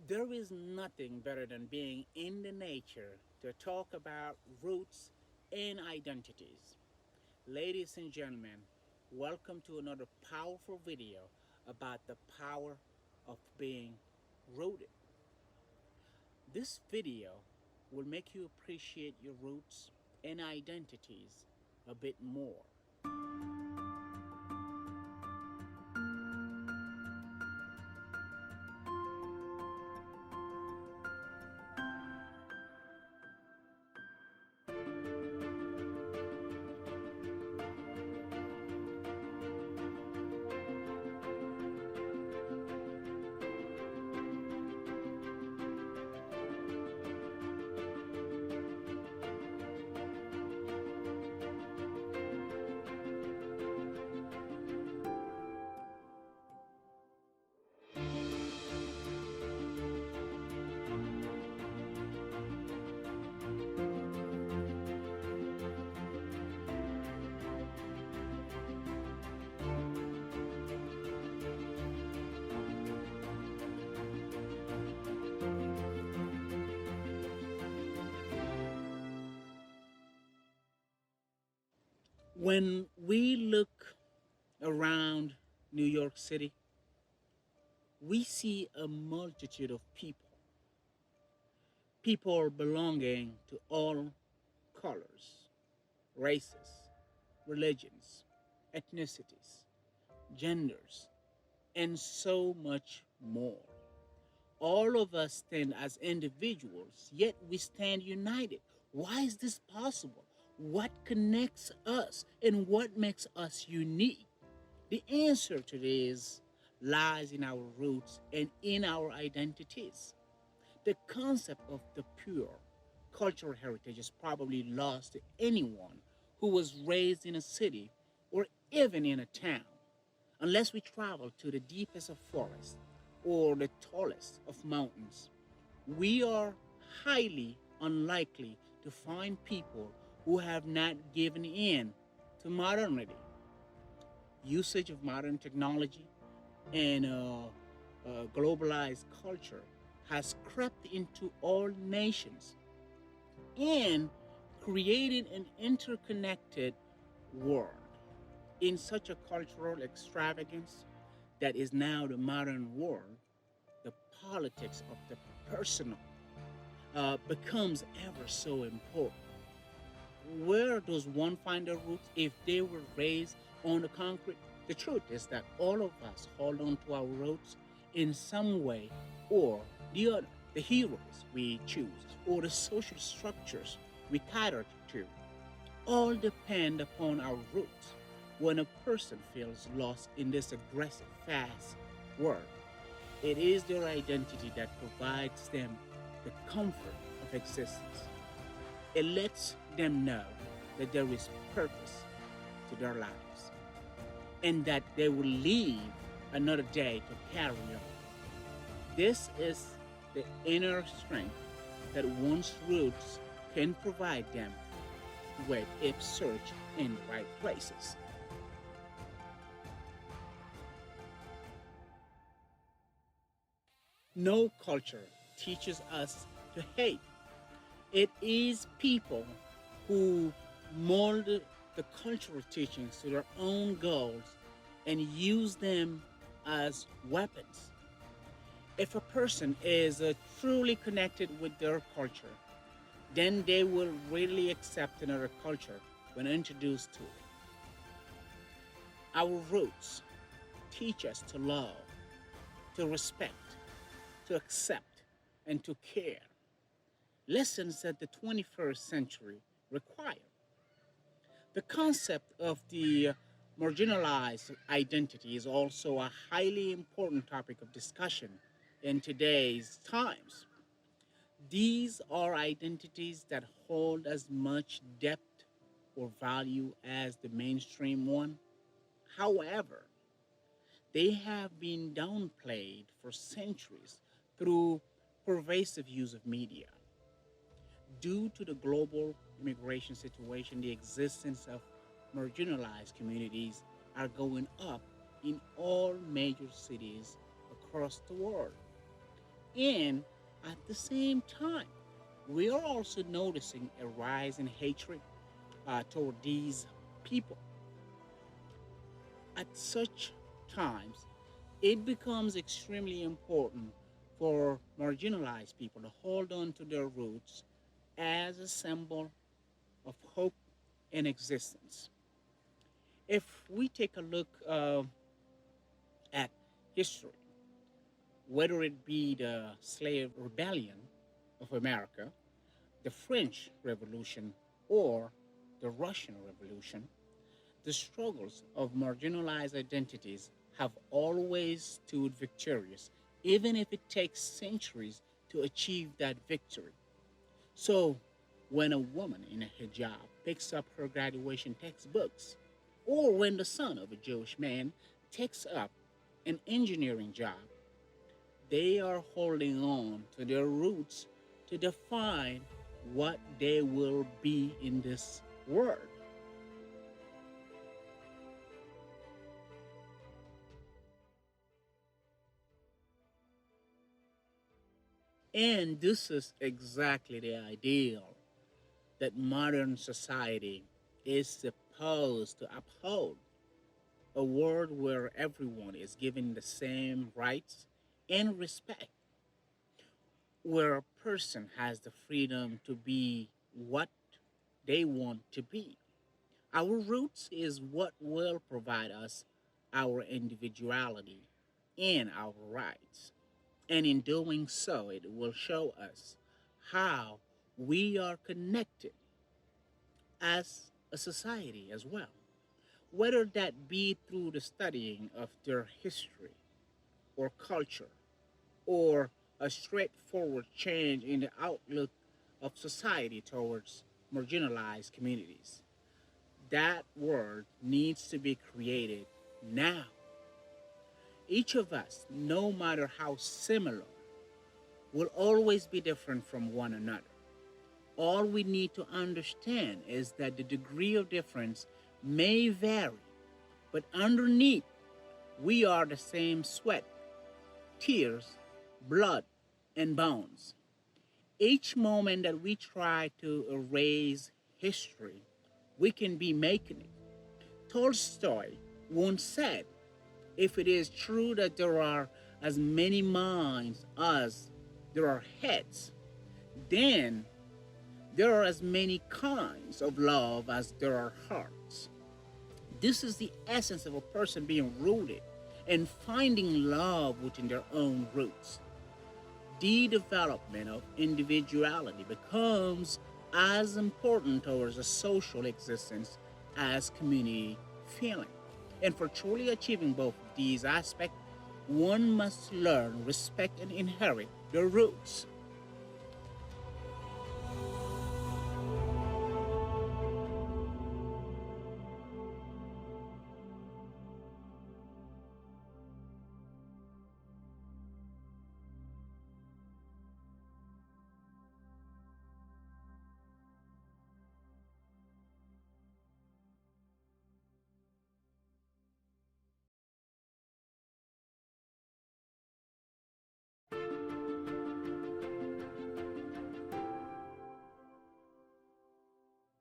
There is nothing better than being in the nature to talk about roots and identities. Ladies and gentlemen, welcome to another powerful video about the power of being rooted. This video will make you appreciate your roots and identities a bit more. When we look around New York City, we see a multitude of people belonging to all colors, races, religions, ethnicities, genders, and so much more. All of us stand as individuals, yet we stand united. Why is this possible? What connects us and what makes us unique? The answer to this lies in our roots and in our identities. The concept of the pure cultural heritage is probably lost to anyone who was raised in a city or even in a town, unless we travel to the deepest of forests or the tallest of mountains. We are highly unlikely to find people who have not given in to modernity. Usage of modern technology and globalized culture has crept into all nations and created an interconnected world. In such a cultural extravagance that is now the modern world, the politics of the personal becomes ever so important. Where does one find their roots if they were raised on the concrete? The truth is that all of us hold on to our roots in some way or the other. The heroes we choose or the social structures we cater to all depend upon our roots. When a person feels lost in this aggressive, fast world, it is their identity that provides them the comfort of existence. It lets them know that there is purpose to their lives and that they will live another day to carry on. This is the inner strength that one's roots can provide them with if searched in the right places. No culture teaches us to hate. It is people who mold the cultural teachings to their own goals and use them as weapons. If a person is truly connected with their culture, then they will readily accept another culture when introduced to it. Our roots teach us to love, to respect, to accept, and to care. Lessons that the 21st century require. The concept of the marginalized identity is also a highly important topic of discussion in today's times. These are identities that hold as much depth or value as the mainstream one. However, they have been downplayed for centuries through pervasive use of media. Due to the global immigration situation, the existence of marginalized communities are going up in all major cities across the world. And at the same time, we are also noticing a rise in hatred toward these people. At such times, it becomes extremely important for marginalized people to hold on to their roots as a symbol of hope and existence. If we take a look at history, whether it be the slave rebellion of America, the French Revolution, or the Russian Revolution, the struggles of marginalized identities have always stood victorious, even if it takes centuries to achieve that victory. So, when a woman in a hijab picks up her graduation textbooks, or when the son of a Jewish man takes up an engineering job, they are holding on to their roots to define what they will be in this world. And this is exactly the ideal that modern society is supposed to uphold, a world where everyone is given the same rights and respect, where a person has the freedom to be what they want to be. Our roots is what will provide us our individuality and our rights. And in doing so, it will show us how we are connected as a society as well, whether that be through the studying of their history or culture, or a straightforward change in the outlook of society towards marginalized communities. That world needs to be created now. Each of us, no matter how similar, will always be different from one another. All we need to understand is that the degree of difference may vary, but underneath, we are the same sweat, tears, blood, and bones. Each moment that we try to erase history, we can be making it. Tolstoy once said, if it is true that there are as many minds as there are heads, then there are as many kinds of love as there are hearts. This is the essence of a person being rooted and finding love within their own roots. The development of individuality becomes as important towards a social existence as community feeling. And for truly achieving both of these aspects, one must learn, respect, and inherit their roots.